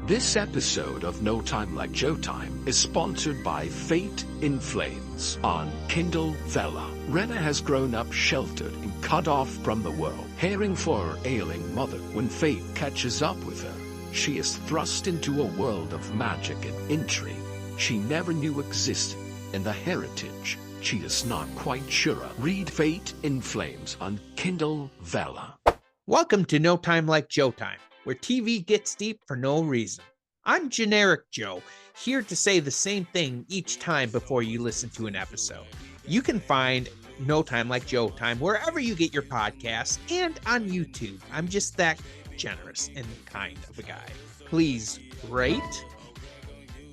This episode of No Time Like Joe Time is sponsored by Fate in Flames on Kindle Vella. Rena has grown up sheltered and cut off from the world, caring for her ailing mother. When fate catches up with her, she is thrust into a world of magic and intrigue she never knew existed, and the heritage she is not quite sure of. Read Fate in Flames on Kindle Vella. Welcome to No Time Like Joe Time, where TV gets deep for no reason. I'm Generic Joe, here to say the same thing each time before you listen to an episode. You can find No Time Like Joe Time wherever you get your podcasts and on YouTube. I'm just that generous and kind of a guy. Please rate,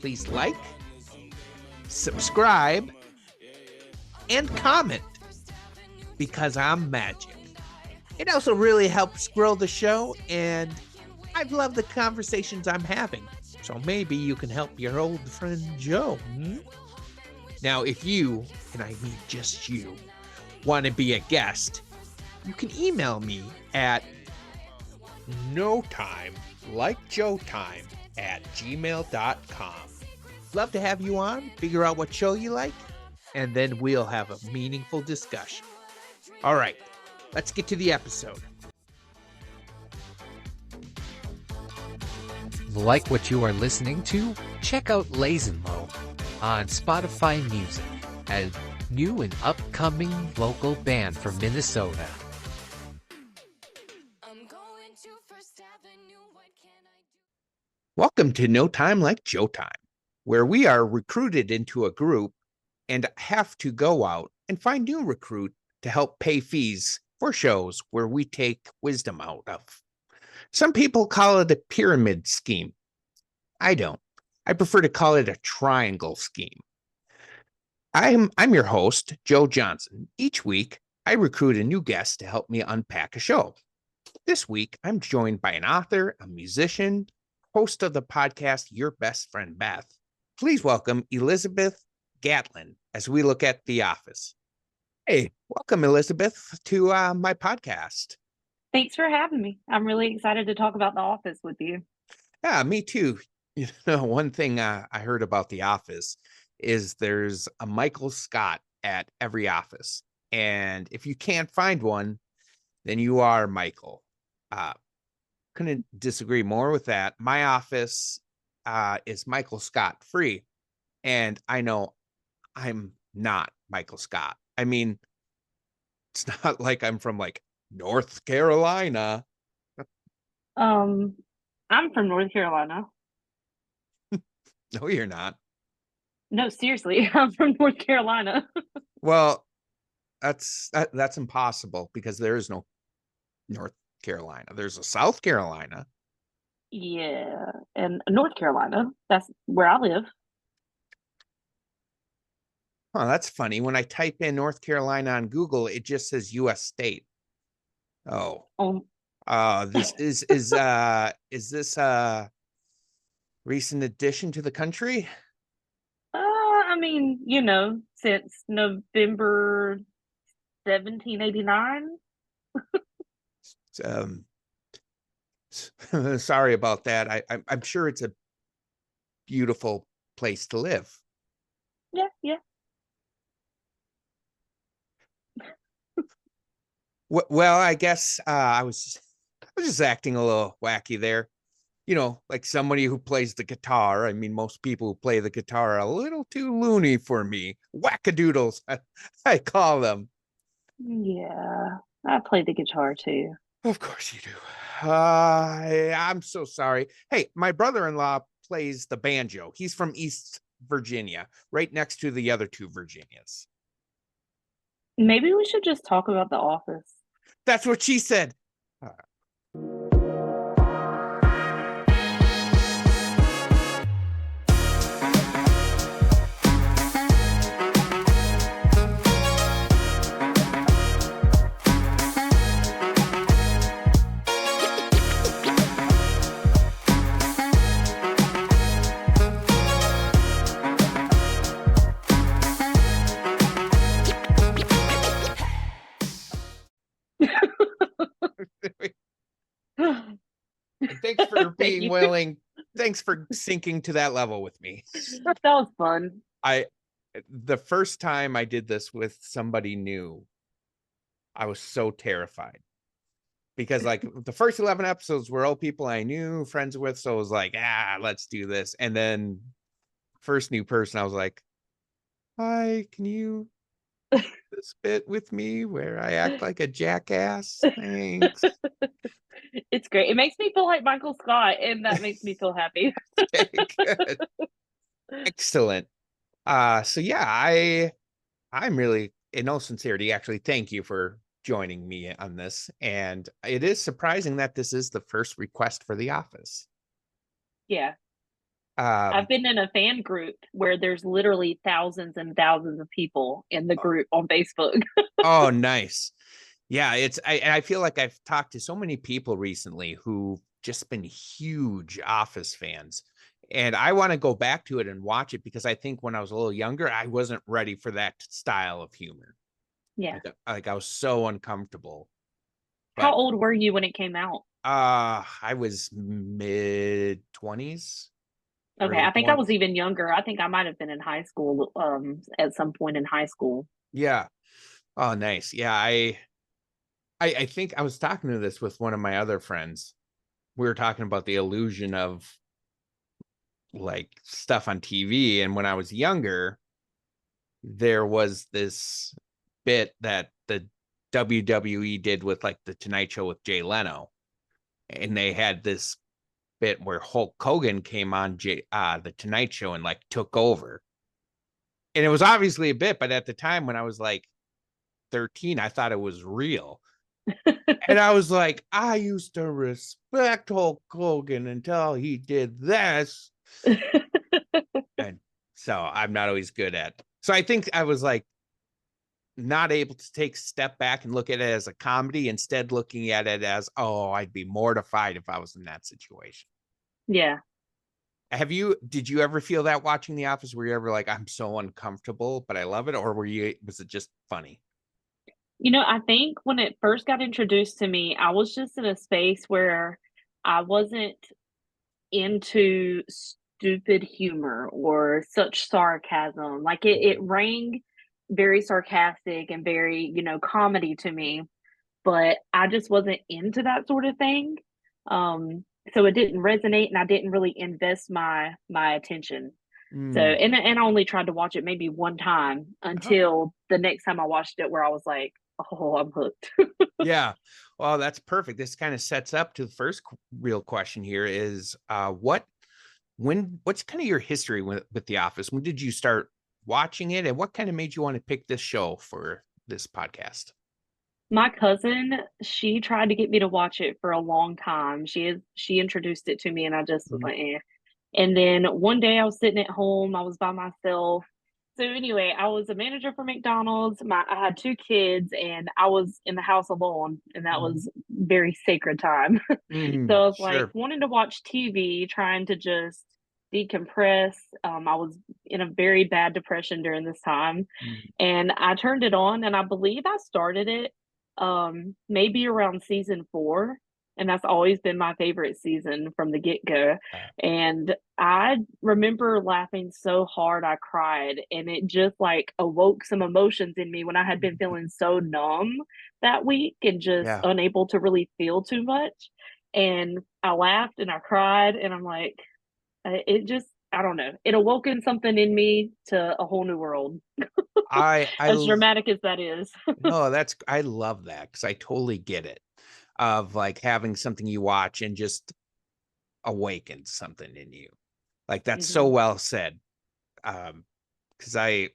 please like, subscribe, and comment, because I'm magic. It also really helps grow the show, and I've loved the conversations I'm having. So maybe you can help your old friend Joe. Now, if you, and I mean just you, want to be a guest, you can email me at notimelikejoetime@gmail.com. Love to have you on, figure out what show you like, and then we'll have a meaningful discussion. All right, let's get to the episode. Like what you are listening to? Check out Lazen Low on Spotify Music, a new and upcoming local band from Minnesota. Welcome to No Time Like Joe Time, where we are recruited into a group and have to go out and find new recruit to help pay fees for shows where we take wisdom out of. Some people call it a pyramid scheme. I don't. I prefer to call it a triangle scheme. I'm your host, Joe Johnson. Each week, I recruit a new guest to help me unpack a show. This week, I'm joined by an author, a musician, host of the podcast Your Best Friend Beth. Please welcome Elizabeth Gatlin as we look at The Office. Hey, welcome, Elizabeth, to my podcast. Thanks for having me. I'm really excited to talk about The Office with you. Yeah, me too. You know, one thing I heard about The Office is there's a Michael Scott at every office. And if you can't find one, then you are Michael. Couldn't disagree more with that. My office is Michael Scott free. And I know I'm not Michael Scott. I mean, it's not like I'm from like North Carolina. I'm from North Carolina. No, you're not. No, seriously, I'm from North Carolina. Well, that's impossible because there is no North Carolina. There's a South Carolina. Yeah, and North Carolina. That's where I live. Oh, that's funny. When I type in North Carolina on Google, it just says U.S. state. Oh. This is this a recent addition to the country? I mean, you know, since November 1789. Sorry about that. I'm sure it's a beautiful place to live. Yeah. Well, I guess I was just acting a little wacky there. You know, like somebody who plays the guitar. I mean, most people who play the guitar are a little too loony for me. Wackadoodles, I call them. Yeah, I play the guitar too. Of course you do. I'm so sorry. Hey, my brother-in-law plays the banjo. He's from East Virginia, right next to the other two Virginias. Maybe we should just talk about The Office. That's what she said. Thanks for being willing Thanks for sinking to that level with me. That was fun. The first time I did this with somebody new, I was so terrified because like the first 11 episodes were all people I knew, friends with. So I was like, let's do this. And then first new person, I was like, hi, can you do this bit with me where I act like a jackass? Thanks. It's great. It makes me feel like Michael Scott, and that makes me feel happy. Okay, good. Excellent. So yeah, I'm really, in all sincerity, actually, thank you for joining me on this. And it is surprising that this is the first request for The Office. Yeah. Um, I've been in a fan group where there's literally thousands and thousands of people in the group on Facebook. oh, nice. Yeah, I feel like I've talked to so many people recently who've just been huge Office fans. And I want to go back to it and watch it because I think when I was a little younger, I wasn't ready for that style of humor. Yeah. Like I was so uncomfortable. How But old were you when it came out? I was mid-20s. Okay, Early I think I 20s. was even younger. I think I might have been in high school, at some point in high school. Yeah. Oh, nice. Yeah, I think I was talking to this with one of my other friends. We were talking about the illusion of like stuff on TV. And when I was younger, there was this bit that the WWE did with like the Tonight Show with Jay Leno. And they had this bit where Hulk Hogan came on the Tonight Show and like took over. And it was obviously a bit, but at the time when I was like 13, I thought it was real. And I was like, I used to respect Hulk Hogan until he did this. And so I'm not always good at. So I think I was like not able to take a step back and look at it as a comedy, instead looking at it as, oh, I'd be mortified if I was in that situation. Yeah. Did you ever feel that watching The Office? Were you ever like, I'm so uncomfortable, but I love it? Or was it just funny? I think when it first got introduced to me, I was just in a space where I wasn't into stupid humor or such sarcasm. Like it rang very sarcastic and very, comedy to me, but I just wasn't into that sort of thing. So it didn't resonate and I didn't really invest my attention. So Mm. and I only tried to watch it maybe one time until the next time I watched it where I was like, oh, I'm hooked. Yeah. Well, that's perfect. This kind of sets up to the first real question here is what's kind of your history with The Office? When did you start watching it and what kind of made you want to pick this show for this podcast? My cousin, she tried to get me to watch it for a long time. She introduced it to me and I just was Mhm. like, eh. And then one day I was sitting at home, I was by myself. So anyway, I was a manager for McDonald's. I had two kids and I was in the house alone, and that was very sacred time. So I was like Sure. wanting to watch TV, trying to just decompress. I was in a very bad depression during this time, Mm. and I turned it on, and I believe I started it maybe around season 4, and that's always been my favorite season from the get-go. And I remember laughing so hard I cried, and it just like awoke some emotions in me when I had been feeling so numb that week and just Yeah. unable to really feel too much. And I laughed and I cried, and I'm like, it just, I don't know, it awoken something in me to a whole new world, I as dramatic as that is. no, I love that because I totally get it of like having something you watch and just awaken something in you. Like that's so Hmm. well said. Because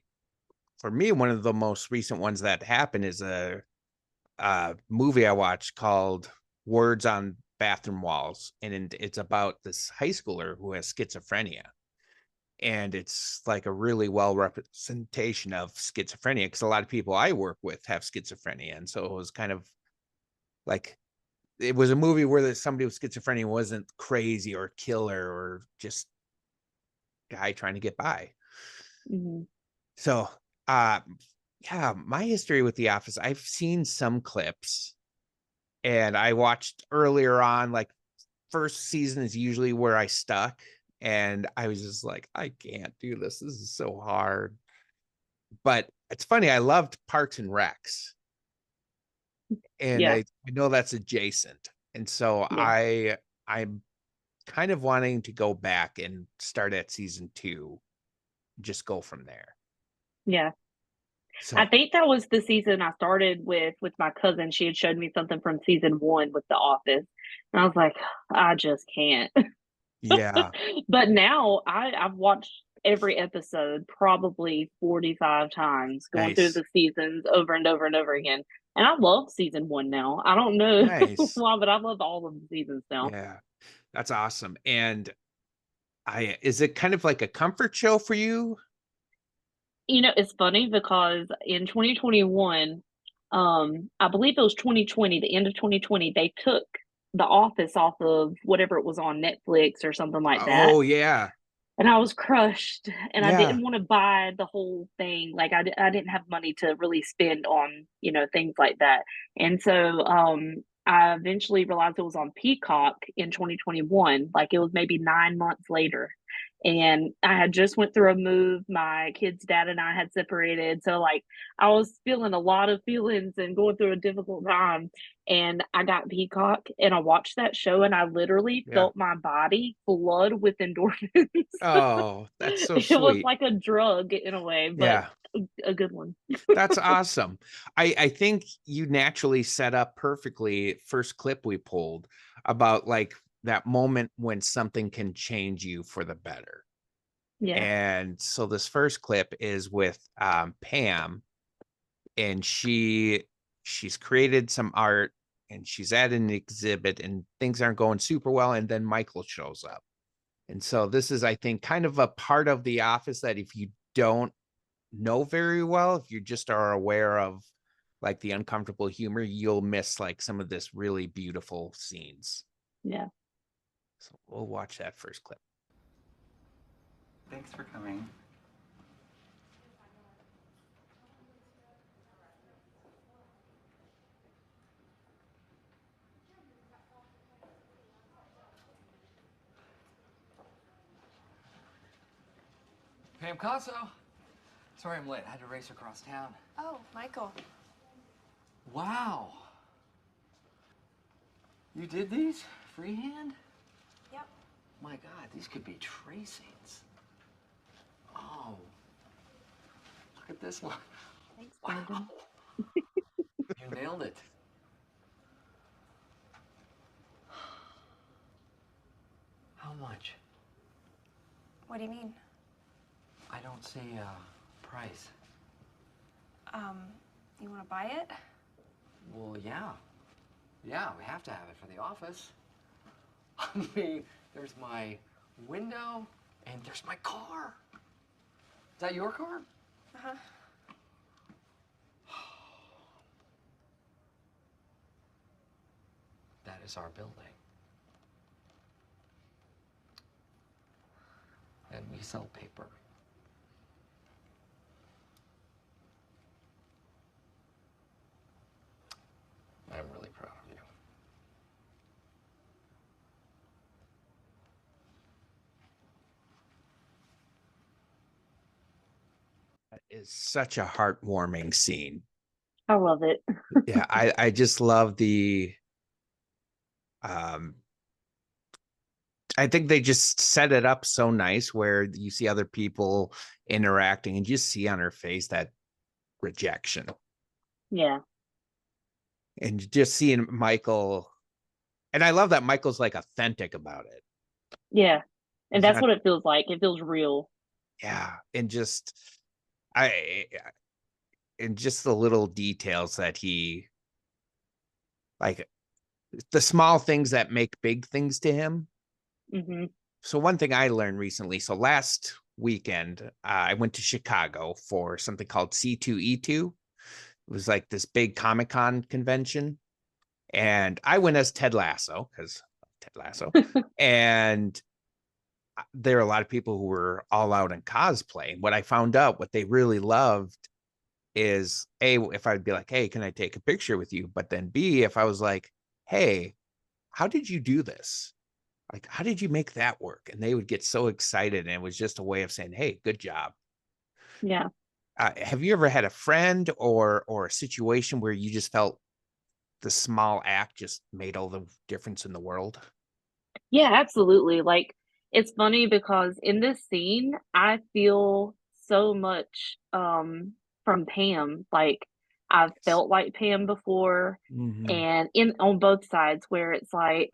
for me, one of the most recent ones that happened is a movie I watched called Words on Bathroom Walls, and it's about this high schooler who has schizophrenia. And it's like a really well representation of schizophrenia because a lot of people I work with have schizophrenia. And so it was kind of like it was a movie where somebody with schizophrenia wasn't crazy or killer or just guy trying to get by. Hmm. So yeah, my history with The Office, I've seen some clips and I watched earlier on like first season is usually where I stuck, and I was just like, I can't do this. This is so hard. But it's funny, I loved Parks and Recs, and Yeah, I know that's adjacent. And so yeah, I'm kind of wanting to go back and start at season 2, just go from there. yeah. I So think that was the season I started with my cousin. She had showed me something from season 1 with The Office, and I was like, I just can't. yeah, But now I've watched every episode probably 45 times, going through nice, the seasons over and over and over again. And I love season 1 now. I don't know nice. why, but I love all of the seasons now. Yeah, that's awesome. And is it kind of like a comfort show for you? It's funny because in 2021, I believe it was 2020, the end of 2020, they took The Office off of whatever it was on Netflix or something like that. Oh yeah, And I was crushed, and I yeah, didn't wanna buy the whole thing, like, I didn't have money to really spend on, things like that, and so, I eventually realized it was on Peacock in 2021, like, it was maybe 9 months later, and I had just went through a move, my kid's dad and I had separated, so, like, I was feeling a lot of feelings and going through a difficult time, and I got Peacock, and I watched that show, and I literally yeah. felt my body flood with endorphins. Oh, that's so It was sweet. like a drug in a way, but Yeah, a good one. that's awesome. I think you naturally set up perfectly first clip we pulled about like that moment when something can change you for the better. Yeah, And so this first clip is with Pam, and she's created some art, and she's at an exhibit, and things aren't going super well, and then Michael shows up. And so this is, I think, kind of a part of The Office that if you don't know very well, if you just are aware of like the uncomfortable humor, you'll miss like some of this really beautiful scenes. yeah. So we'll watch that first clip. Thanks for coming. Pam Casso. Sorry I'm late. I had to race across town. Oh, Michael. Wow. You did these freehand? Yep. My God, these could be tracings. Oh. Look at this one. Thanks, Wow. Brandon. You nailed it. How much? What do you mean? I don't see a price. You want to buy it? Well, yeah. Yeah, we have to have it for the office. I mean, there's my window and there's my car. Is that your car? Uh-huh. That is our building. And we sell paper. I'm really proud of you. That is such a heartwarming scene. I love it. Yeah, I just love the um I think they just set it up so nice where you see other people interacting and you just see on her face that rejection. Yeah, And just seeing Michael, and I love that Michael's like authentic about it. yeah. And He's that's not, what it feels like. It feels real. yeah, and just I and just the little details that he like, the small things that make big things to him. Mhm. So one thing I learned recently, so last weekend, I went to Chicago for something called C2E2. It was like this big Comic-Con convention. And I went as Ted Lasso, because Ted Lasso. And there are a lot of people who were all out in cosplay. What I found out, what they really loved is A, if I'd be like, hey, can I take a picture with you? But then B, if I was like, hey, how did you do this? Like, how did you make that work? And they would get so excited, and it was just a way of saying, hey, good job. Yeah. Have you ever had a friend or a situation where you just felt the small act just made all the difference in the world? Yeah, absolutely. Like, it's funny because in this scene, I feel so much from Pam. Like, I've Yes. felt like Pam before, Mm-hmm. and in on both sides where it's like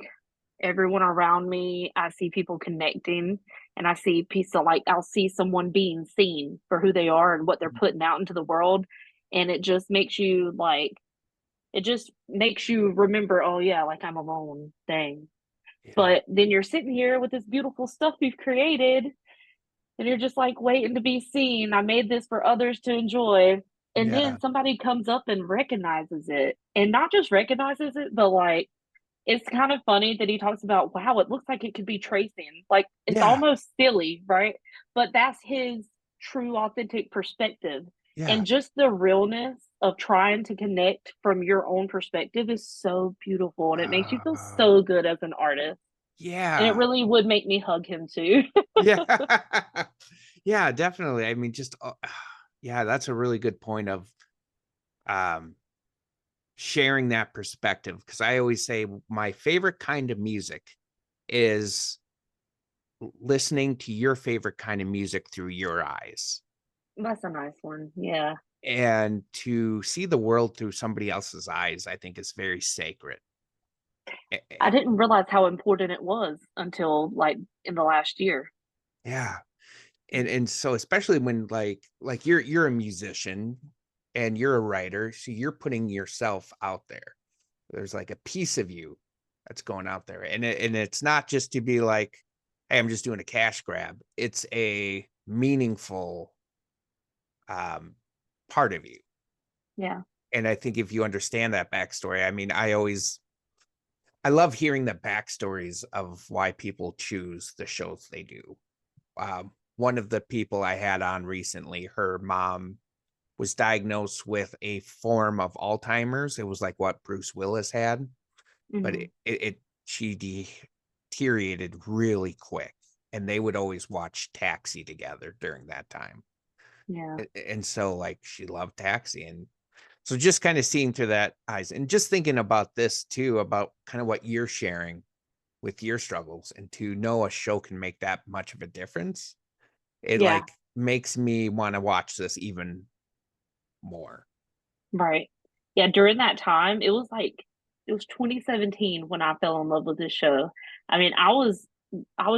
everyone around me, I see people connecting, and I see piece of like I'll see someone being seen for who they are and what they're putting out into the world, and it just makes you like it just makes you remember, oh yeah, like I'm alone. Dang. Yeah. But then you're sitting here with this beautiful stuff you've created, and you're just like waiting to be seen. I made this for others to enjoy. And Yeah. then somebody comes up and recognizes it. And not just recognizes it, but like it's kind of funny that he talks about, wow, it looks like it could be tracing. Like it's Yeah. almost silly, right? But that's his true, authentic perspective. Yeah. And just the realness of trying to connect from your own perspective is so beautiful. And it makes you feel Uh, so good as an artist. And it yeah. really would make me hug him too. Yeah. Yeah, definitely. I mean, just yeah, that's a really good point of um sharing that perspective, because I always say my favorite kind of music is listening to your favorite kind of music through your eyes, That's a nice one. Yeah. and to see the world through somebody else's eyes, I think is very sacred. I didn't realize how important it was until like in the last year. Yeah. And so especially when like you're a musician and you're a writer, so you're putting yourself out there. There's like a piece of you that's going out there, and it's not just to be like, hey, I'm just doing a cash grab. It's a meaningful um part of you. Yeah. And I think if you understand that backstory, I mean, I love hearing the backstories of why people choose the shows they do. One of the people I had on recently, her mom was diagnosed with a form of Alzheimer's. It was like what Bruce Willis had, but Hmm. she deteriorated really quick, and they would always watch Taxi together during that time. Yeah. And so like she loved Taxi, and so just kind of seeing through that eyes, and just thinking about this too, about kind of what you're sharing with your struggles, and to know a show can make that much of a difference, it Yeah. like makes me want to watch this even more. Right. Yeah, during that time, it was 2017 when I fell in love with this show. I mean, I was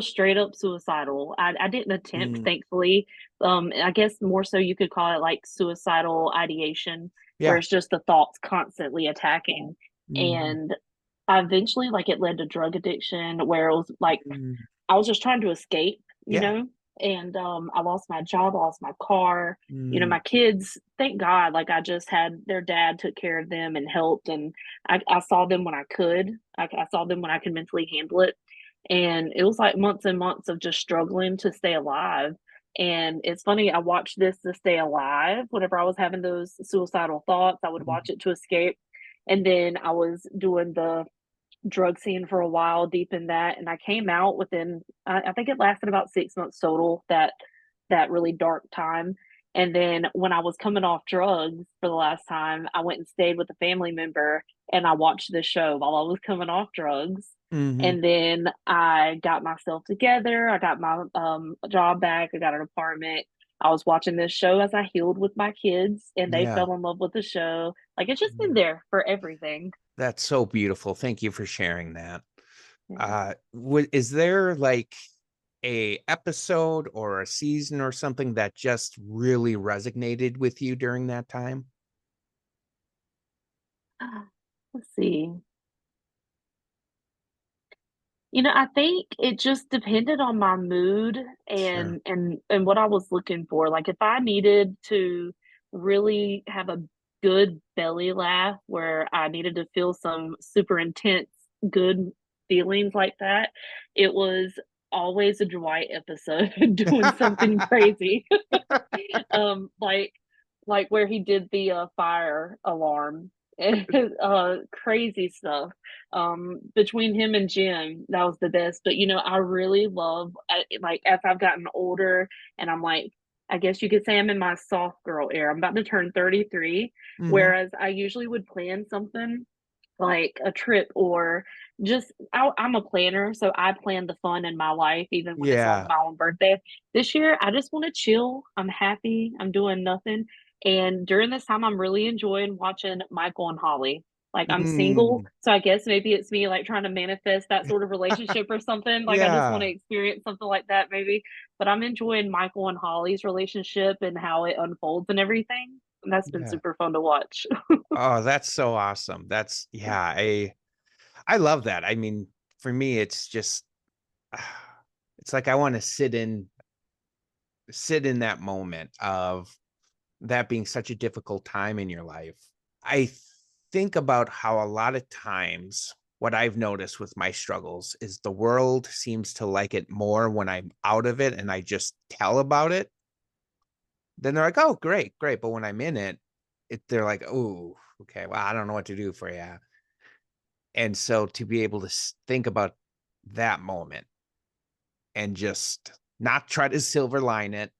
straight up suicidal. I didn't attempt, Mm, thankfully. I guess more so you could call it like suicidal ideation, where yeah. it's just the thoughts constantly attacking. Mhm. And I eventually like it led to drug addiction where it was like Mm, I was just trying to escape, you yeah. know? And I lost my job, I lost my car. You know, Mm, my kids, thank God, like I just had their dad took care of them and helped. And I saw them when I could. I saw them when I could mentally handle it. And it was like months and months of just struggling to stay alive. And it's funny, I watched this to stay alive. Whenever I was having those suicidal thoughts, I would mm, watch it to escape. And then I was doing the drug scene for a while deep in that, and I came out within I think it lasted about 6 months total, that really dark time. And then when I was coming off drugs for the last time, I went and stayed with a family member, and I watched this show while I was coming off drugs. mhm. And then I got myself together, I got my job back, I got an apartment. I was watching this show as I healed with my kids, and they Yeah. fell in love with the show. Like it's just been Mm. there for everything. That's so beautiful. Thank you for sharing that. Yeah. Is there like a episode or a season or something that just really resonated with you during that time? Let's see. You know, I think it just depended on my mood Sure. and what I was looking for. Like if I needed to really have a good belly laugh where I needed to feel some super intense good feelings like that, it was always a Dwight episode doing something crazy. Um, like like where he did the fire alarm Crazy stuff. Between him and Jim, that was the best. But I really love like as I've gotten older, and I'm like, I guess you could say I'm in my soft girl era. I'm about to turn 33, Mhm. whereas I usually would plan something like a trip or just I'm a planner, so I plan the fun in my life, even when it's on Yeah. my own birthday. This year, I just want to chill. I'm happy. I'm doing nothing. And during this time, I'm really enjoying watching Michael and Holly. Like, I'm single, Mm. so I guess maybe it's me like trying to manifest that sort of relationship or something. Like, I just want Yeah. to experience something like that, maybe. But I'm enjoying Michael and Holly's relationship and how it unfolds and everything. And that's been Yeah. super fun to watch. Oh, that's so awesome. That's yeah, I love that. I mean, for me, it's just it's like I want to sit in that moment of that being such a difficult time in your life. I think about how a lot of times what I've noticed with my struggles is the world seems to like it more when I'm out of it and I just tell about it. Then they're like, "Oh, great, great." But when I'm in it, they're like, "Oh, okay. Well, I don't know what to do for you." And so to be able to think about that moment and just not try to silver line it,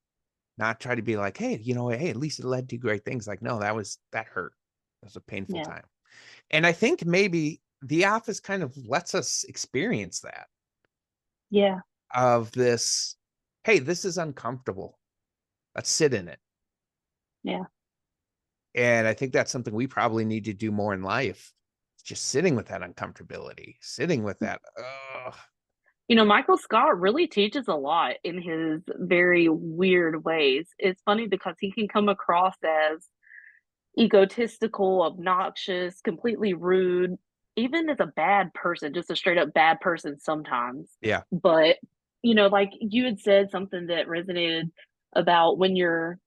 not try to be like, hey, hey, at least it led to great things. Like, no, that hurt. It was a painful Yeah. time. And I think maybe The Office kind of lets us experience that Yeah. of this, hey, this is uncomfortable. Let's sit in it. Yeah. And I think that's something we probably need to do more in life. Just sitting with that uncomfortability, sitting with that. Ugh. Michael Scott really teaches a lot in his very weird ways. It's funny because he can come across as egotistical, obnoxious, completely rude, even as a bad person, just a straight up bad person sometimes. Yeah. But, like you had said something that resonated about when you're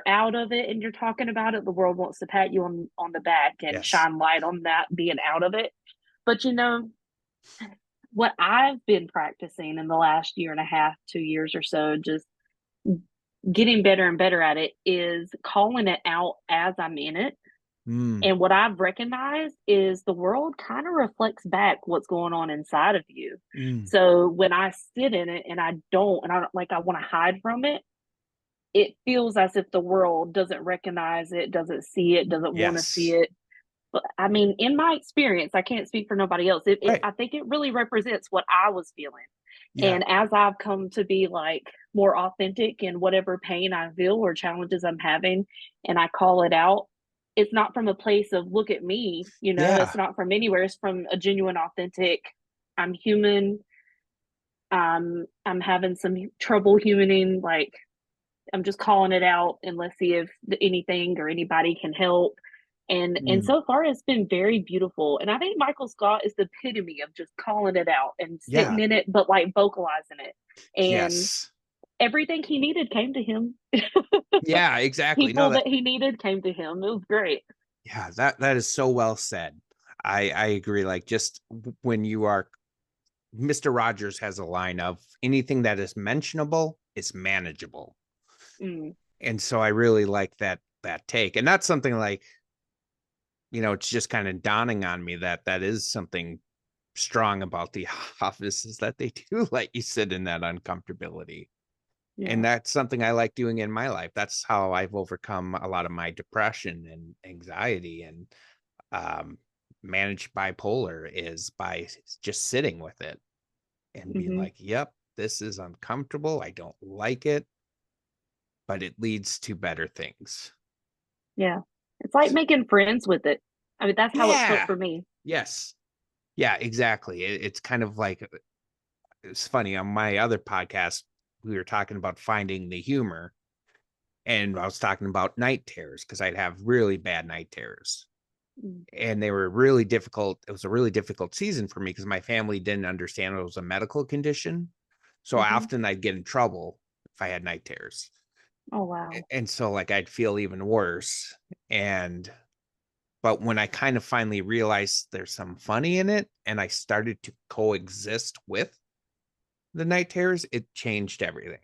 out of it and you're talking about it, the world wants to pat you on the back and Yes. shine light on that being out of it. But what I've been practicing in the last year and a half, 2 years or so, just getting better and better at it, is calling it out as I'm in it. Mm, And what I've recognized is the world kind of reflects back what's going on inside of you. mm. So when I sit in it and I don't like, I want to hide from it, it feels as if the world doesn't recognize it, doesn't see it, doesn't want to see Yes. it. But I mean, in my experience, I can't speak for nobody else. Right. I think it really represents what I was feeling. Yeah. And as I've come to be like more authentic in whatever pain I feel or challenges I'm having, and I call it out, it's not from a place of look at me, it's Yeah. not from anywhere. It's from a genuine, authentic, I'm human. I'm having some trouble humaning, like I'm just calling it out and let's see if anything or anybody can help. And Mm. so far it's been very beautiful. And I think Michael Scott is the epitome of just calling it out and Yeah. sitting in it, but like vocalizing it. And Yes. everything he needed came to him. Yeah, exactly. No, People that he needed came to him. It was great. yeah, that is so well said. I agree. Like just when you are Mr. Rogers has a line of anything that is mentionable is manageable. Mm, And so I really like that take. And that's something like, it's just kind of dawning on me that is something strong about the office is that they do let you sit in that uncomfortability. And yeah. that's something I like doing in my life. That's how I've overcome a lot of my depression and anxiety and um, managed bipolar is by just sitting with it and being Hmm. like, yep, this is uncomfortable. I don't like it, but it leads to better things. Yeah. It's like making friends with it. I mean, that's how it's felt Yeah. for me. Yes. Yeah, exactly. It's kind of like it's funny on my other podcast, we were talking about finding the humor. And I was talking about night terrors because I'd have really bad night terrors. Mm, And they were really difficult. It was a really difficult season for me because my family didn't understand it was a medical condition. So mhm. often I'd get in trouble if I had night terrors. Oh, wow. And so like I'd feel even worse. And but when I kind of finally realized there's some funny in it and I started to coexist with the night terrors, it changed everything.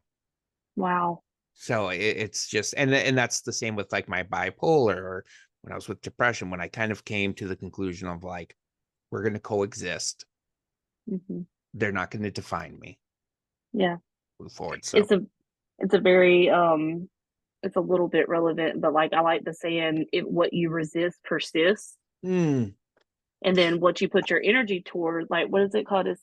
Wow. So it's just and that's the same with like my bipolar or when I was with depression, when I kind of came to the conclusion of like, we're going to coexist. Mhm. They're not going to define me. Yeah. Move forward. So It's a very it's a little bit relevant, but like I like the saying, what you resist persists. mm, And then what you put your energy toward, like what is it called? Is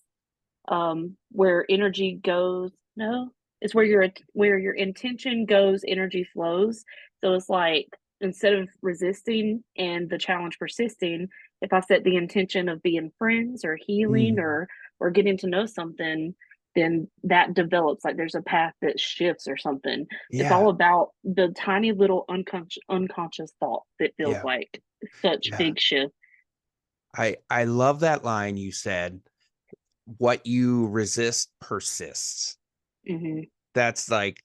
where energy goes, no, it's where your intention goes, energy flows. So it's like instead of resisting and the challenge persisting, if I set the intention of being friends or healing mm, or getting to know something, then that develops, like there's a path that shifts or something. It's yeah, all about the tiny little unconscious thought that feels yeah, like such yeah. big shift. I love that line you said. What you resist persists. Hmm. That's like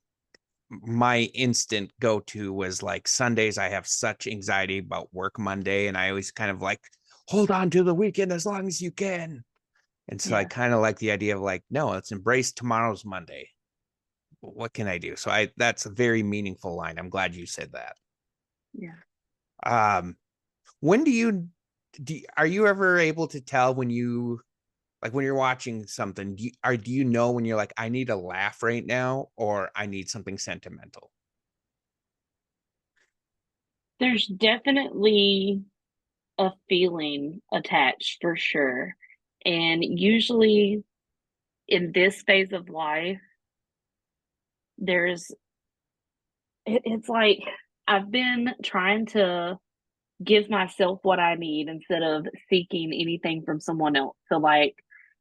my instant go-to was like Sundays. I have such anxiety about work Monday, and I always kind of like hold on to the weekend as long as you can. And so I Yeah. kind of like the idea of like, no, let's embrace tomorrow's Monday. What can I do? So that's a very meaningful line. I'm glad you said that. Yeah. Um, when are you ever able to tell when you like when you're watching something, do you know when you're like, I need a laugh right now, or I need something sentimental? There's definitely a feeling attached for sure. And usually in this phase of life, there's it's like I've been trying to give myself what I need instead of seeking anything from someone else. So like,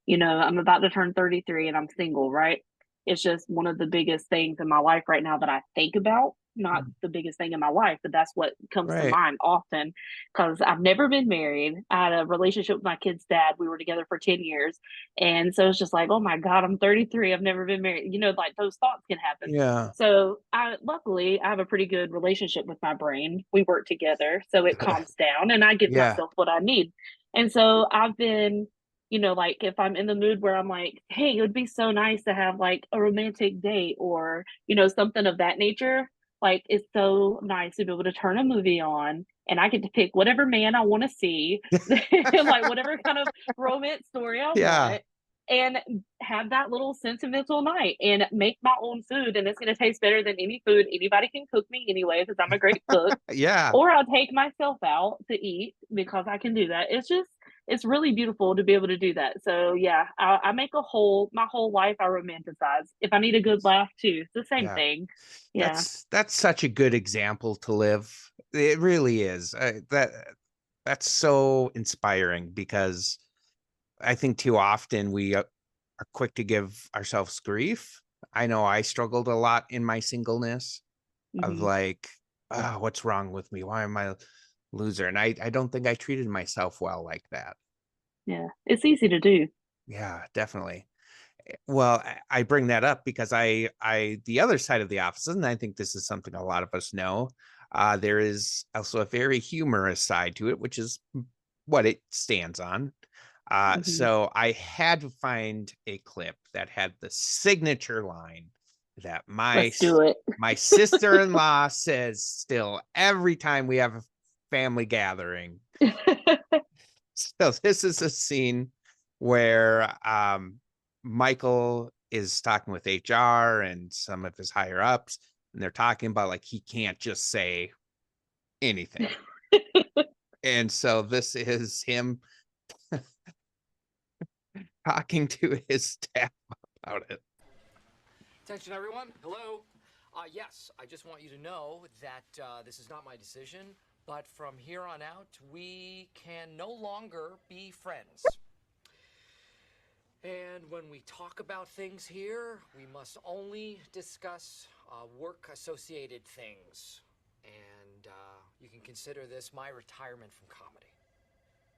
I'm about to turn 33 and I'm single, right? It's just one of the biggest things in my life right now that I think about. Not the biggest thing in my life, but that's what comes to Right. mind often because I've never been married. I had a relationship with my kid's dad. We were together for 10 years. And so it's just like, oh my God, I'm 33. I've never been married. Like those thoughts can happen. Yeah. So I have a pretty good relationship with my brain. We work together, so it calms down and I give Yeah. myself what I need. And so I've been, like if I'm in the mood where I'm like, hey, it would be so nice to have like a romantic date or, something of that nature. Like it's so nice to be able to turn a movie on and I get to pick whatever man I want to see, like whatever kind of romance story I Yeah. want and have that little sentimental night and make my own food. And it's going to taste better than any food anybody can cook me anyway, because I'm a great cook. Yeah. Or I'll take myself out to eat because I can do that. It's really beautiful to be able to do that. So yeah, I make my whole life I romanticize. If I need a good laugh too, it's the same Yeah. thing. Yeah. That's such a good example to live. It really is. That's so inspiring because I think too often we are quick to give ourselves grief. I know I struggled a lot in my singleness of Hmm. like, oh, what's wrong with me? Why am I a loser? And I don't think I treated myself well like that. Yeah. It's easy to do. Yeah, definitely. Well, I bring that up because the other side of the opposite, and I think this is something a lot of us know, there is also a very humorous side to it, which is what it stands on. Hmm. So I had to find a clip that had the signature line that Let's do it. my sister-in-law says still every time we have a family gathering. So this is a scene where Michael is talking with HR and some of his higher ups, and they're talking about like he can't just say anything. And so this is him talking to his staff about it. Attention, everyone. Hello. Yes, I just want you to know that this is not my decision, but from here on out, we can no longer be friends. And when we talk about things here, we must only discuss work-associated things. And you can consider this my retirement from comedy.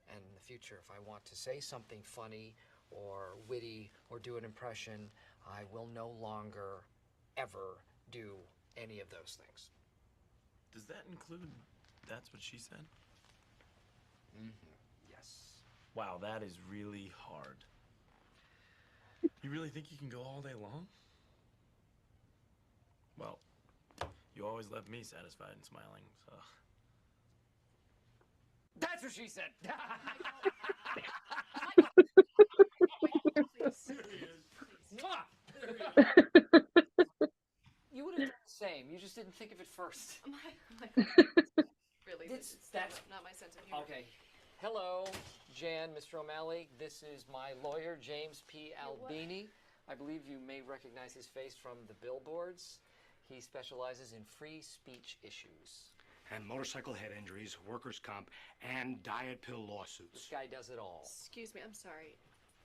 And in the future, if I want to say something funny or witty or do an impression, I will no longer ever do any of those things. Does that include that's what she said? Yes. Wow, that is really hard. You really think you can go all day long? Well, you always left me satisfied and smiling, so. That's what she said. You would have done the same. You just didn't think of it first. Really, That's not my sense of humor. okay. Hello, Jan, Mr. O'Malley. This is my lawyer, James P. Albini. I believe you may recognize his face from the billboards. He specializes in free speech issues. And motorcycle head injuries, workers' comp, and diet pill This lawsuits. guy does it all. Excuse me, I'm sorry.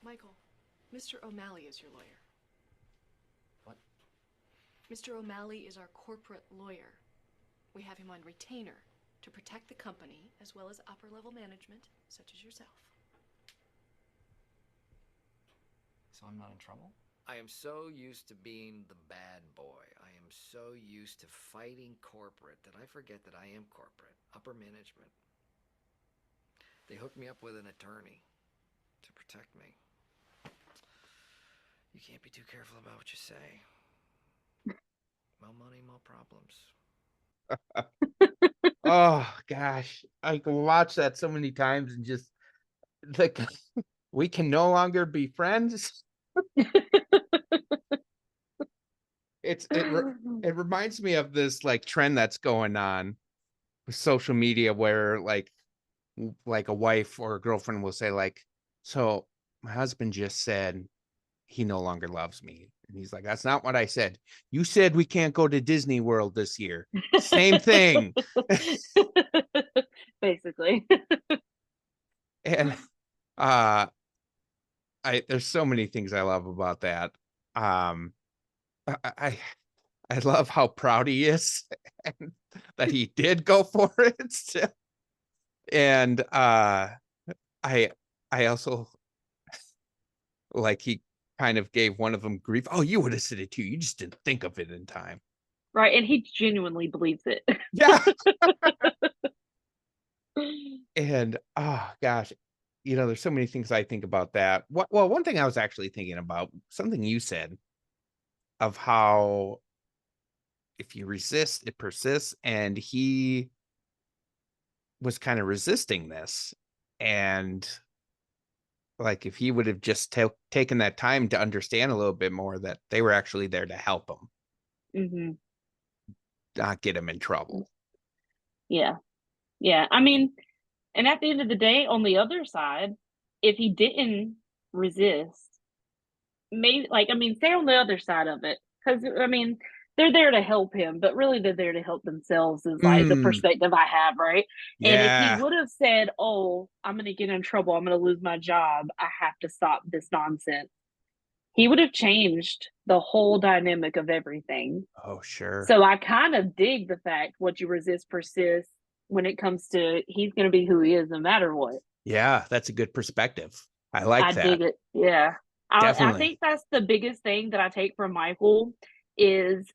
Michael, Mr. O'Malley is your lawyer. What? Mr. O'Malley is our corporate lawyer. We have him on retainer to protect the company as well as upper-level management, such as yourself. So I'm not in trouble? I am so used to being the bad boy. I am so used to fighting corporate that I forget that I am corporate, upper management. They hooked me up with an attorney to protect me. You can't be too careful about what you say. More money, more problems. Oh gosh, I can watch that so many times and just like we can no longer be friends. It reminds me of this like trend that's going on with social media where like a wife or a girlfriend will say like, so my husband just said he no longer loves me. And he's like, that's not what I said. You said we can't go to Disney World this year. Same thing. Basically. And there's so many things I love about that. I love how proud he is and that he did go for it still. And I also like he kind of gave one of them grief. Oh, you would have said it too. You just didn't think of it in time. Right, and he genuinely believes it. Yeah. And oh gosh, there's so many things I think about that. Well, one thing I was actually thinking about, something you said of how if you resist, it persists, and he was kind of resisting this. And like if he would have just taken that time to understand a little bit more that they were actually there to help him, not get him in trouble. Yeah. I mean, and at the end of the day, on the other side, if he didn't resist, maybe stay on the other side of it, because they're there to help him, but really they're there to help themselves is like the perspective I have, right? Yeah. And if he would have said, oh, I'm going to get in trouble, I'm going to lose my job, I have to stop this nonsense, he would have changed the whole dynamic of everything. Oh, sure. So I kind of dig the fact what you resist persists when it comes to he's going to be who he is no matter what. Yeah, that's a good perspective. I like that. I dig it. Yeah. Definitely. I think that's the biggest thing that I take from Michael is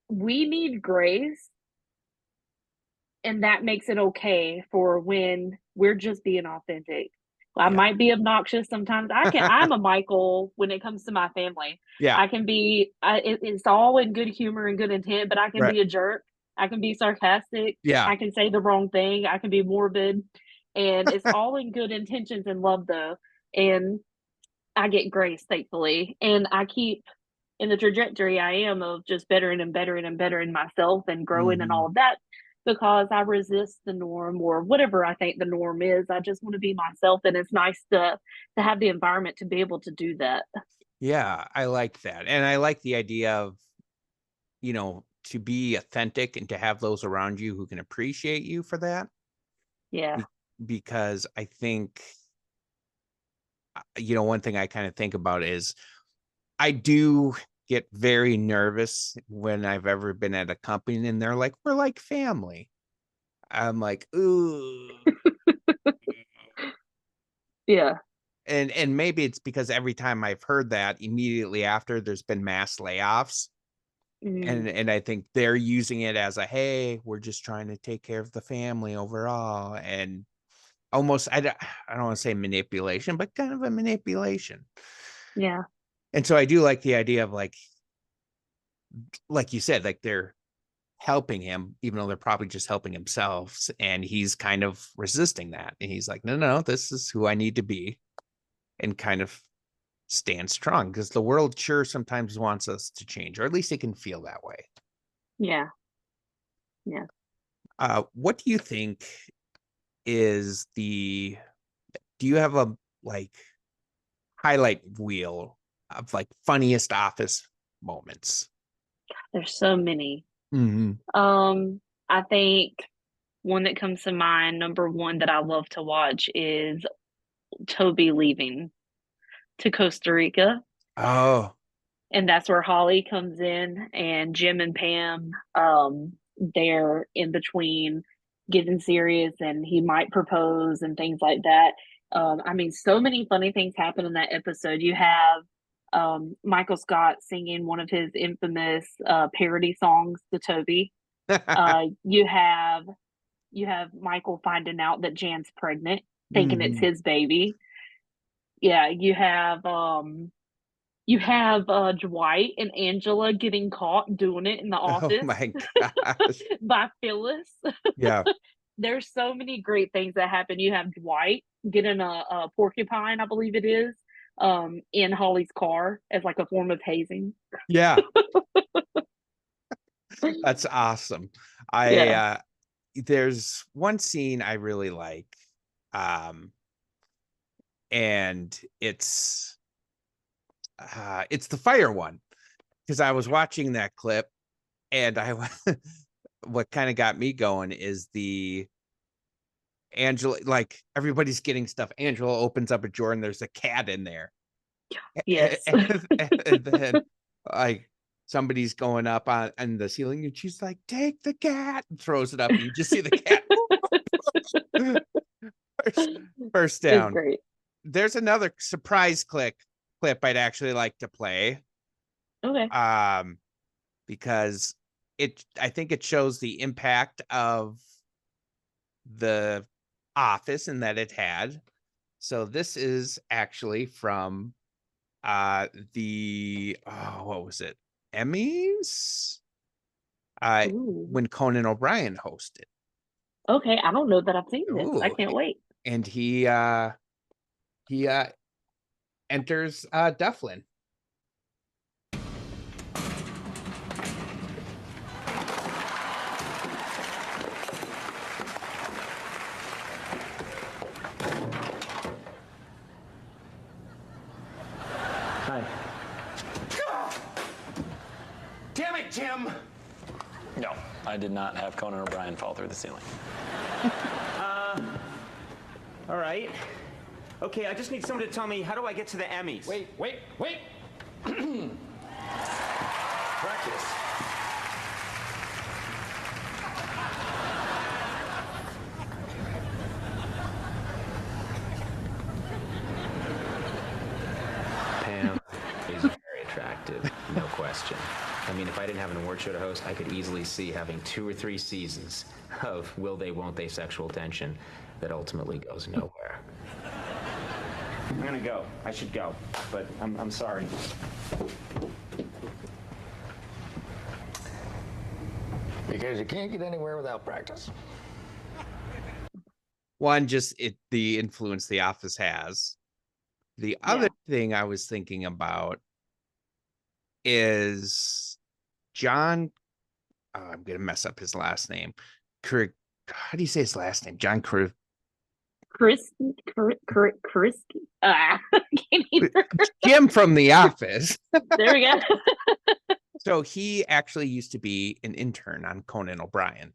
we need grace, and that makes it okay for when we're just being authentic. I might be obnoxious sometimes. I'm a Michael when it comes to my family. Yeah. I can be, it's all in good humor and good intent, but I can be a jerk. I can be sarcastic. Yeah. I can say the wrong thing. I can be morbid, and it's all in good intentions and love though. And I get grace, thankfully. And I keep in the trajectory I am of just bettering and bettering and bettering myself and growing and all of that, because I resist the norm or whatever I think the norm is. I just want to be myself, and it's nice to have the environment to be able to do that. Yeah, I like that. And I like the idea of, to be authentic and to have those around you who can appreciate you for that. Yeah. Because I think, one thing I kind of think about is I do get very nervous when I've ever been at a company and they're like, we're like family. I'm like, ooh. Yeah. And maybe it's because every time I've heard that, immediately after there's been mass layoffs. And I think they're using it as a, hey, we're just trying to take care of the family overall. And almost, I don't want to say manipulation, but kind of a manipulation. Yeah. And so I do like the idea of like you said, like they're helping him, even though they're probably just helping themselves. And he's kind of resisting that. And he's like, no, this is who I need to be, and kind of stand strong, because the world sure sometimes wants us to change, or at least it can feel that way. Yeah. Yeah. What do you think is do you have a like highlight wheel of like funniest office moments? There's so many. Mm-hmm. I think one that comes to mind, number one that I love to watch, is Toby leaving to Costa Rica. Oh, And that's where Holly comes in, and Jim and Pam, they're in between getting serious, and he might propose and things like that. I mean, so many funny things happen in that episode. You have Michael Scott singing one of his infamous parody songs to Toby. You have Michael finding out that Jan's pregnant, thinking it's his baby. Yeah, you have Dwight and Angela getting caught doing it in the oh office my gosh. by Phyllis. Yeah. There's so many great things that happen. You have Dwight getting a porcupine, I believe it is, in Holly's car as like a form of hazing. Yeah. That's awesome. Yeah. There's one scene I really like. And it's the fire one, because I was watching that clip, and what kind of got me going is the Angela, like everybody's getting stuff. Angela opens up a drawer and there's a cat in there. Yes. And then like somebody's going up on the ceiling, and she's like, "Take the cat," and throws it up, and you just see the cat first down. It's great. There's another surprise clip I'd actually like to play. Okay. Because I think it shows the impact of the office and that it had. So this is actually from what was it? Emmys? When Conan O'Brien hosted. Okay, I don't know that I've seen this. I Ooh, can't wait. and he enters Dufflin. Hi. Damn it, Jim! No, I did not have Conan O'Brien fall through the ceiling. All right. Okay, I just need someone to tell me, how do I get to the Emmys? Wait. Practice. Pam is very attractive, no question. I mean, if I didn't have an award show to host, I could easily see having 2 or 3 seasons of will they, won't they sexual tension that ultimately goes nowhere. I'm gonna go. I should go, but I'm sorry. Because you can't get anywhere without practice. One, just the influence The Office has. The other thing I was thinking about is John. I'm gonna mess up his last name. How do you say his last name? John Chris. Jim from The Office. There we go. So he actually used to be an intern on Conan O'Brien.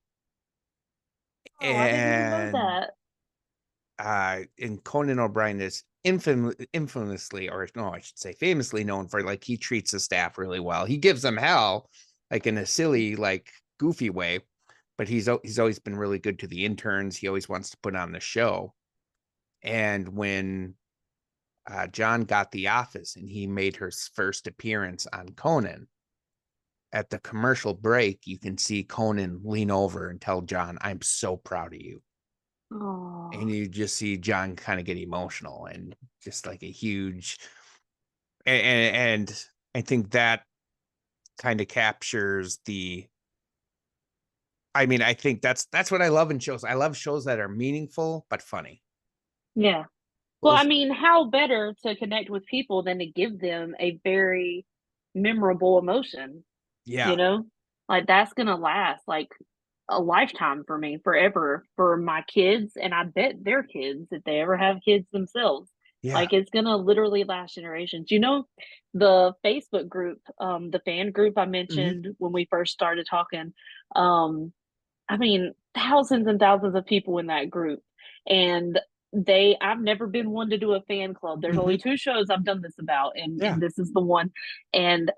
Oh, I didn't even know that. And Conan O'Brien is infamously, or no, I should say famously known for, like, he treats the staff really well. He gives them hell, like in a silly, like goofy way, but he's always been really good to the interns. He always wants to put on the show. And when John got The Office and he made his first appearance on Conan, at the commercial break, you can see Conan lean over and tell John, "I'm so proud of you." Aww. And you just see John kind of get emotional, and just like a huge, and I think that kind of captures the I mean, I think that's what I love in shows. I love shows that are meaningful but funny. Yeah. Well, I Those- mean, how better to connect with people than to give them a very memorable emotion, you yeah, know? Like that's gonna last like a lifetime for me, forever, for my kids, and I bet their kids, if they ever have kids themselves. yeah. Like it's gonna literally last generations. You know, the Facebook group, the fan group I Hmm. mentioned when we first started talking, um, I mean, thousands and thousands of people in that group. And I've never been one to do a fan club. There's Hmm. only two shows I've done this about, Yeah. and this is the one. And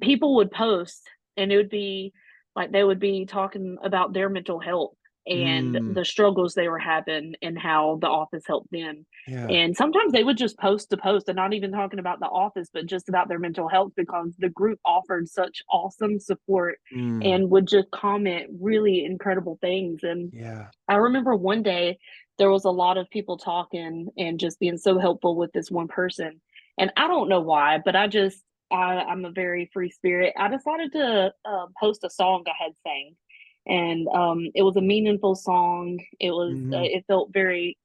people would post, and it would be like they would be talking about their mental health and Mm, the struggles they were having and how the office helped them. yeah. And sometimes they would just post to post and not even talking about the office, but just about their mental health because the group offered such awesome support Mm, and would just comment really incredible things. And yeah. I remember one day there was a lot of people talking and just being so helpful with this one person. And I don't know why, but I'm a very free spirit. I decided to post a song I had sang, and it was a meaningful song. Hmm. It felt very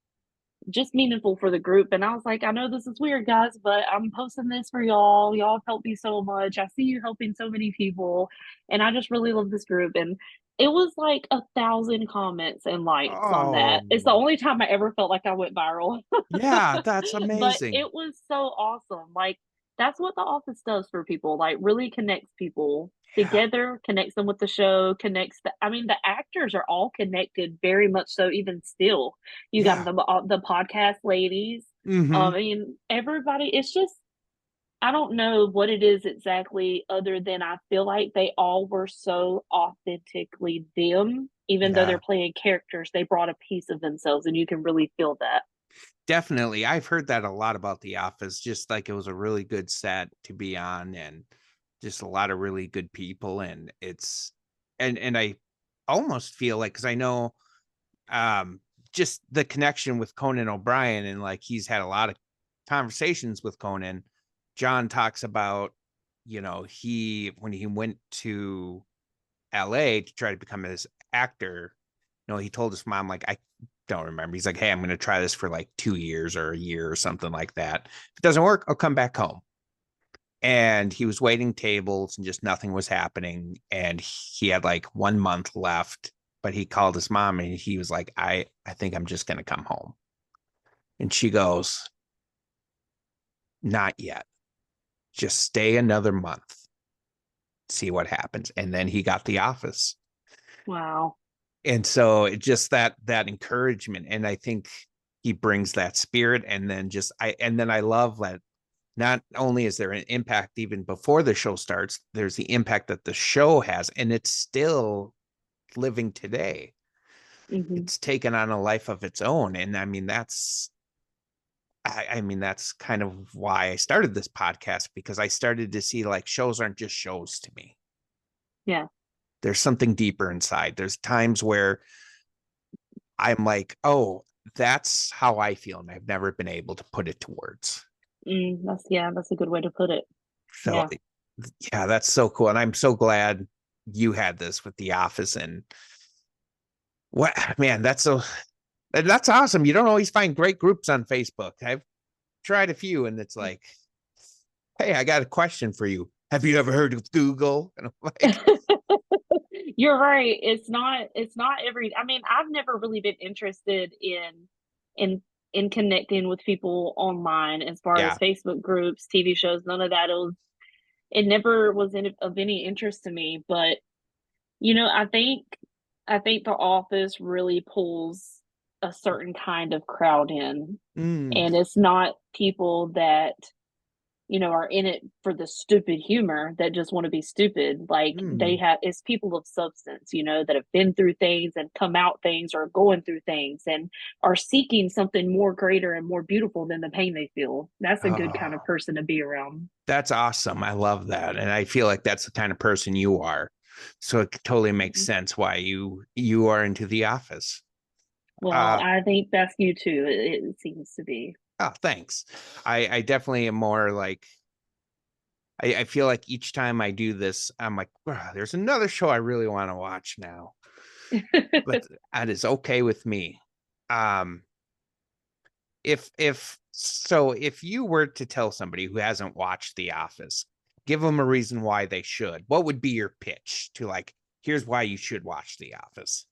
just meaningful for the group. And I was like, I know this is weird, guys, but I'm posting this for y'all. Y'all have helped me so much. I see you helping so many people. And I just really love this group. And it was like 1,000 comments and likes on that. It's the Oh, only time I ever felt like I went viral. yeah. That's But amazing. it was so awesome. Like, that's what the office does for people, like, really connects people Yeah. together, connects them with the show, I mean, the actors are all connected very much so, even still. You got Yeah. the podcast ladies. Hmm. I mean, everybody, it's just, I don't know what it is exactly, other than I feel like they all were so authentically them. Even though they're Yeah. playing characters, they brought a piece of themselves, and you can really feel that. Definitely. I've heard that a lot about The Office, just like it was a really good set to be on and just a lot of really good people. And and I almost feel like, because I know um just the connection with Conan O'Brien, and like he's had a lot of conversations with Conan. John talks about, he when he went to LA to try to become his actor, he told his mom, like, I don't remember. He's like, hey, I'm going to try this for like 2 years or a year or something like that. If it doesn't work, I'll come back home. And he was waiting tables and just nothing was happening. And he had like 1 month left, but he called his mom and he was like, I think I'm just going to come home. And she goes, not yet. Just stay another month, see what happens. And then he got The Office. Wow. And so it just that encouragement. And I think he brings that spirit. And then I love that not only is there an impact even before the show starts, there's the impact that the show has, and it's still living today. Hmm. It's taken on a life of its own. And I mean, I mean, that's kind of why I started this podcast, because I started to see like shows aren't just shows to me. Yeah. There's something deeper inside. There's times where I'm like, oh, that's how I feel. And I've never been able to put it to words. That's a good way to put it. So Yeah. yeah, that's so cool. And I'm so glad you had this with The Office. And what, man, that's awesome. You don't always find great groups on Facebook. I've tried a few and it's like, hey, I got a question for you. Have you ever heard of Google? And I'm like, You're right. It's not every, I mean, I've never really been interested in in connecting with people online as far as yeah. Facebook groups, TV shows, none of that. It never was of any interest to me, but I think The Office really pulls a certain kind of crowd in, Mm, and it's not people that are in it for the stupid humor that just want to be stupid. Like mm. it's people of substance, that have been through things and come out things or going through things and are seeking something more greater and more beautiful than the pain they feel. That's a good kind Oh, of person to be around. that's awesome. I love that. And I feel like that's the kind of person you are. So it totally makes Mhm. sense why you are into The Office. Well, Uh, I think that's you too. It seems to be. oh, thanks. I definitely am more like, I feel like each time I do this, I'm like, "Ugh, there's another show I really want to watch now." but that is okay with me. If you were to tell somebody who hasn't watched The Office, give them a reason why they should, what would be your pitch to like, here's why you should watch The Office?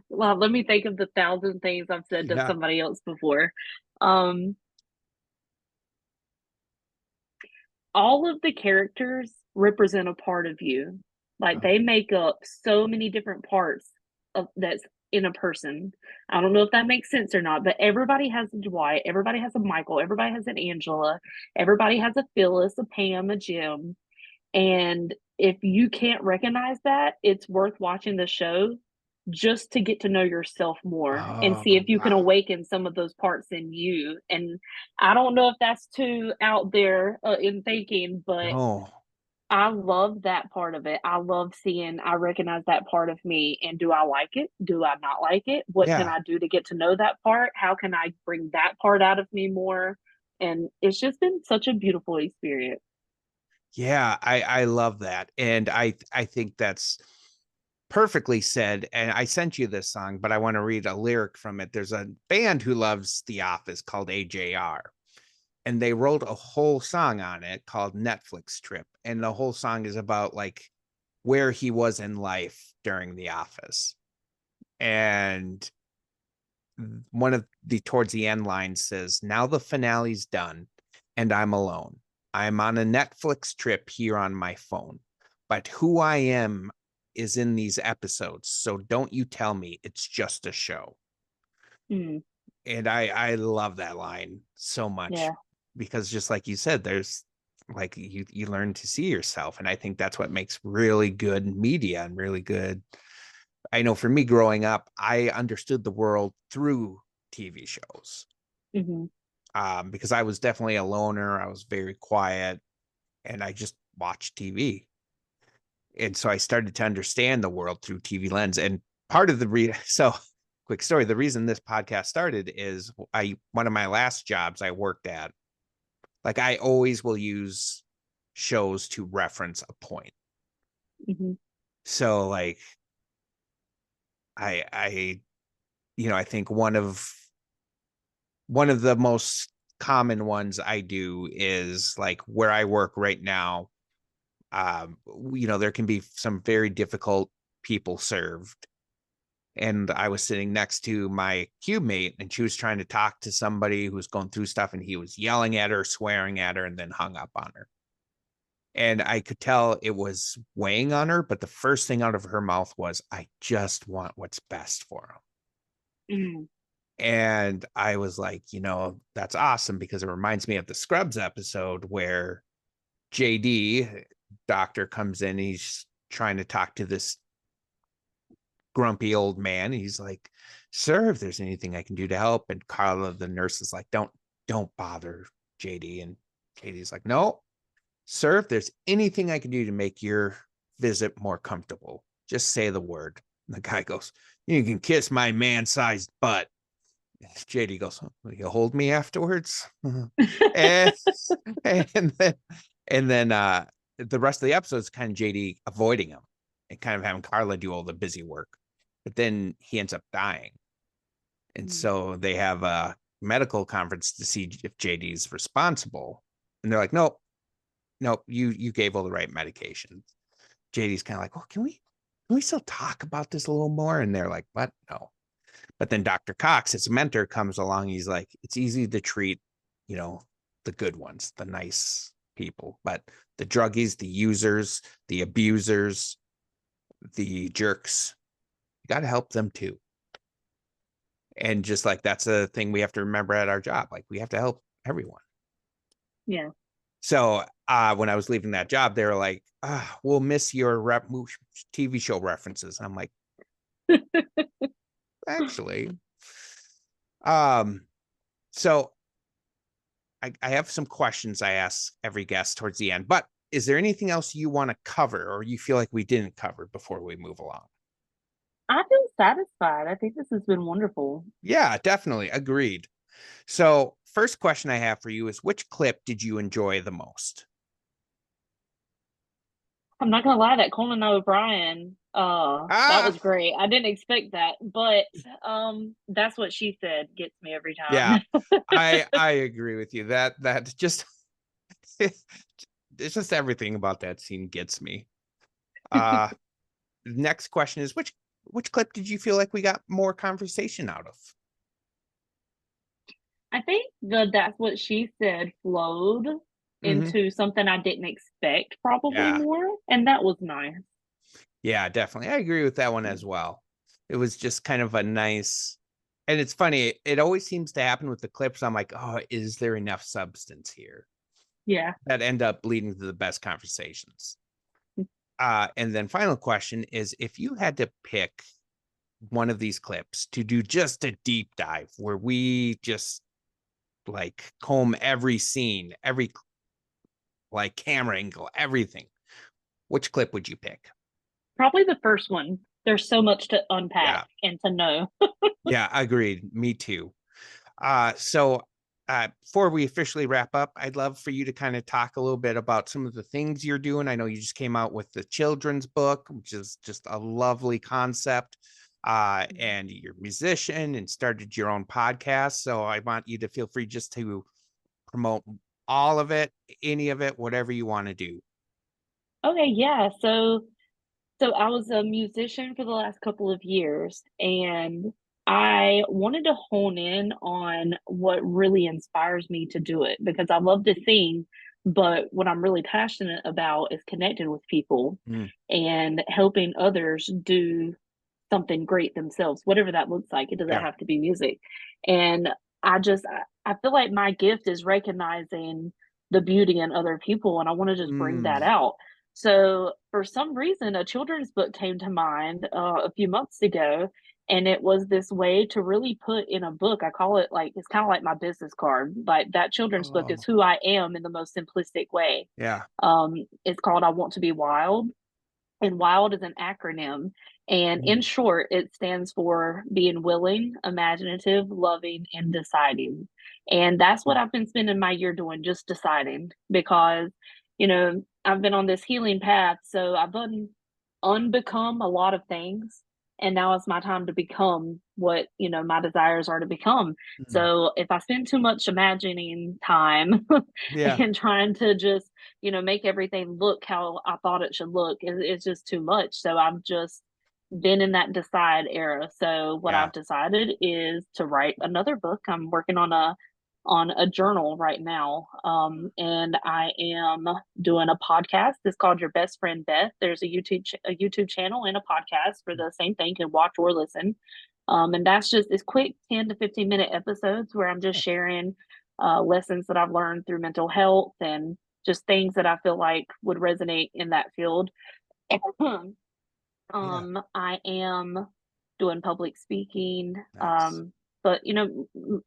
Well, let me think of the 1,000 things I've said to Yeah. somebody else before. All of the characters represent a part of you. Like they make up so many different parts of that's in a person. I don't know if that makes sense or not, but everybody has a Dwight, everybody has a Michael, everybody has an Angela, everybody has a Phyllis, a Pam, a Jim. And if you can't recognize that, it's worth watching the show just to get to know yourself more and see if you can awaken some of those parts in you. And I don't know if that's too out there in thinking, but I love that part of it. I love seeing, I recognize that part of me. And do I like it? Do I not like it? What can I do to get to know that part? How can I bring that part out of me more? And it's just been such a beautiful experience. Yeah, I love that. And I think that's perfectly said. And I sent you this song, but I want to read a lyric from it. There's a band who loves The Office called AJR, and they wrote a whole song on it called Netflix Trip. And the whole song is about like where he was in life during The Office. And one of the towards the end line says, now the finale's done and I'm alone. I'm on a Netflix trip here on my phone, but who I am is in these episodes. So don't you tell me it's just a show. Mm. And I love that line so much because just like you said, there's like you learn to see yourself. And I think that's what makes really good media and really good. I know for me growing up, I understood the world through TV shows. Because I was definitely a loner. I was very quiet and I just watched TV. And so I started to understand the world through TV lens. And part of the quick story, the reason this podcast started is one of my last jobs I worked at, like I always will use shows to reference a point. So like I think one of the most common ones I do is like where I work right now. There can be some very difficult people served. And I was sitting next to my cube mate and she was trying to talk to somebody who was going through stuff and he was yelling at her, swearing at her, and then hung up on her. And I could tell it was weighing on her, but the first thing out of her mouth was, I just want what's best for him. And I was like, that's awesome because it reminds me of the Scrubs episode where JD, doctor, comes in. He's trying to talk to this grumpy old man. He's like, sir, if there's anything I can do to help. And Carla, the nurse, is like, don't bother JD. And JD's like, no, sir, if there's anything I can do to make your visit more comfortable, just say the word. And the guy goes, you can kiss my man-sized butt. JD goes, will you hold me afterwards? and then the rest of the episode is kind of JD avoiding him and kind of having Carla do all the busy work. But then he ends up dying. And so they have a medical conference to see if JD's responsible. And they're like, nope, you gave all the right medications. JD's kind of like, oh, can we still talk about this a little more? And they're like, what? No. But then Dr. Cox, his mentor, comes along. He's like, it's easy to treat, the good ones, the nice people, but the druggies, the users, the abusers, the jerks, you got to help them too. And just like, that's a thing we have to remember at our job. Like we have to help everyone. Yeah. So when I was leaving that job, they were like, we'll miss your TV show references. I'm like, actually. So I have some questions I ask every guest towards the end, but is there anything else you want to cover or you feel like we didn't cover before we move along? I feel satisfied. I think this has been wonderful. Yeah, definitely. Agreed. So first question I have for you is, which clip did you enjoy the most? I'm not gonna lie, that Conan O'Brien, that was great. I didn't expect that, but that's what she said gets me every Yeah, time. I agree with you. That just it's just everything about that scene gets me. Next question is which clip did you feel like we got more conversation out of? I think that's what she said flowed into something I didn't expect probably Yeah. more, and that was nice. Yeah, definitely. I agree with that one as well. It was just kind of a nice, and it's funny, it always seems to happen with the clips. I'm like, oh, is there enough substance here? Yeah. That end up leading to the best conversations. And then final question is, if you had to pick one of these clips to do just a deep dive where we just like comb every scene, every like camera angle, everything, which clip would you pick? Probably the first one. There's so much to unpack and to know. Yeah, agreed. Me too. So before we officially wrap up, I'd love for you to kind of talk a little bit about some of the things you're doing. I know you just came out with the children's book, which is just a lovely concept. And you're a musician and started your own podcast. So I want you to feel free just to promote all of it, any of it, whatever you want to do. Okay, yeah. So I was a musician for the last couple of years, and I wanted to hone in on what really inspires me to do it because I love to sing, but what I'm really passionate about is connecting with people and helping others do something great themselves, whatever that looks like. It doesn't have to be music. And I feel like my gift is recognizing the beauty in other people, and I want to just bring that out. So for some reason, a children's book came to mind a few months ago, and it was this way to really put in a book. I call it like it's kind of like my business card. Like that children's book is who I am in the most simplistic way. Yeah. It's called I Want to Be Wild, and WILD is an acronym. And in short, it stands for being willing, imaginative, loving, and deciding. And that's what I've been spending my year doing, just deciding because, I've been on this healing path. So I've unbecome a lot of things. And now it's my time to become what, my desires are to become. So if I spend too much imagining time and trying to just, make everything look how I thought it should look, it's just too much. So I've just been in that decide era. So what I've decided is to write another book. I'm working on a journal right now. And I am doing a podcast. It's called Your Best Friend Beth. There's a YouTube channel and a podcast for the same thing. You can watch or listen. And that's just this quick 10 to 15 minute episodes where I'm just sharing lessons that I've learned through mental health and just things that I feel like would resonate in that field. I am doing public speaking. But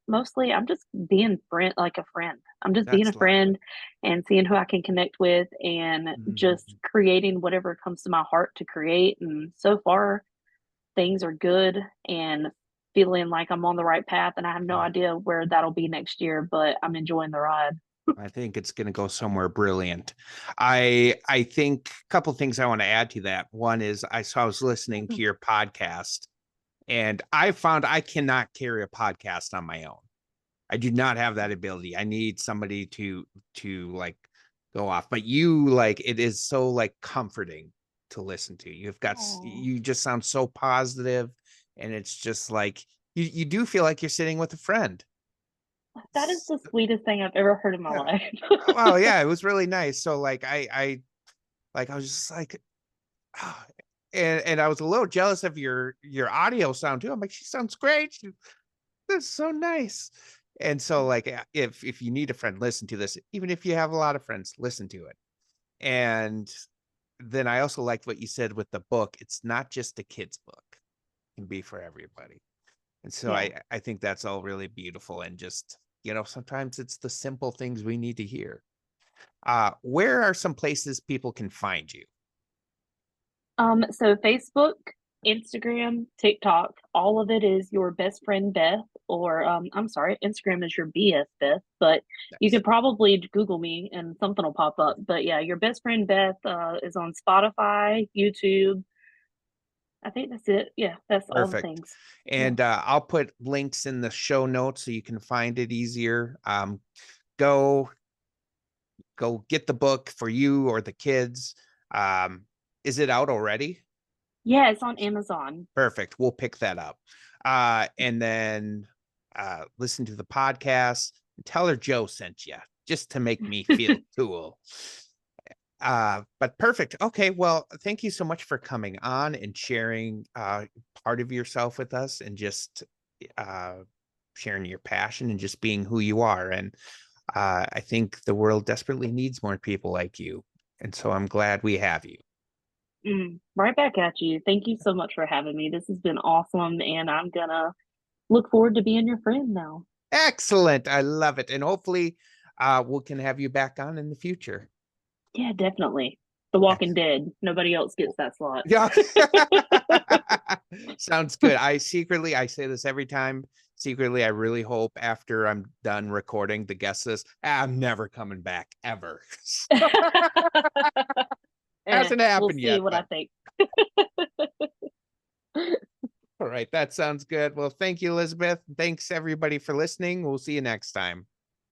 mostly I'm just being a friend. I'm just being a friend and seeing who I can connect with and just creating whatever comes to my heart to create. And so far things are good and feeling like I'm on the right path, and I have no idea where that'll be next year, but I'm enjoying the ride. I think it's going to go somewhere brilliant. I think a couple of things I want to add to that. One is I was listening to your podcast, and I found I cannot carry a podcast on my own. I do not have that ability. I need somebody to like go off. But you like it is so like comforting to listen to. You just sound so positive, and it's just like you do feel like you're sitting with a friend. That is the sweetest thing I've ever heard in my life. Well, yeah, it was really nice. So like I was just like, oh, and I was a little jealous of your audio sound too. I'm like, she sounds great. That's so nice. And so like if you need a friend, listen to this. Even if you have a lot of friends, listen to it. And then I also liked what you said with the book. It's not just a kid's book. It can be for everybody. And so I think that's all really beautiful. And just, sometimes it's the simple things we need to hear. Where are some places people can find you? So Facebook Instagram, TikTok, all of it is Your Best Friend Beth, or I'm sorry, Instagram is Your BS Beth, but you could probably Google me and something will pop up. But yeah, Your Best Friend Beth is on Spotify, YouTube. I think that's it. Yeah, that's all the Perfect. things. And I'll put links in the show notes so you can find it easier. Go get the book for you or the kids. Is it out already? Yeah, it's on Amazon. Perfect. We'll pick that up. And then listen to the podcast and tell her Joe sent you just to make me feel cool. But perfect. Okay. Well, thank you so much for coming on and sharing part of yourself with us and just sharing your passion and just being who you are. And I think the world desperately needs more people like you. And so I'm glad we have you. Right back at you. Thank you so much for having me. This has been awesome, and I'm gonna look forward to being your friend now. Excellent. I love it. And hopefully we can have you back on in the future. Yeah, definitely. The Walking Dead. Nobody else gets that slot. Yeah. Sounds good. I say this every time. Secretly, I really hope after I'm done recording the guest list, I'm never coming back ever. Hasn't happened yet. We'll see what I think. All right. That sounds good. Well, thank you, Elizabeth. Thanks everybody for listening. We'll see you next time.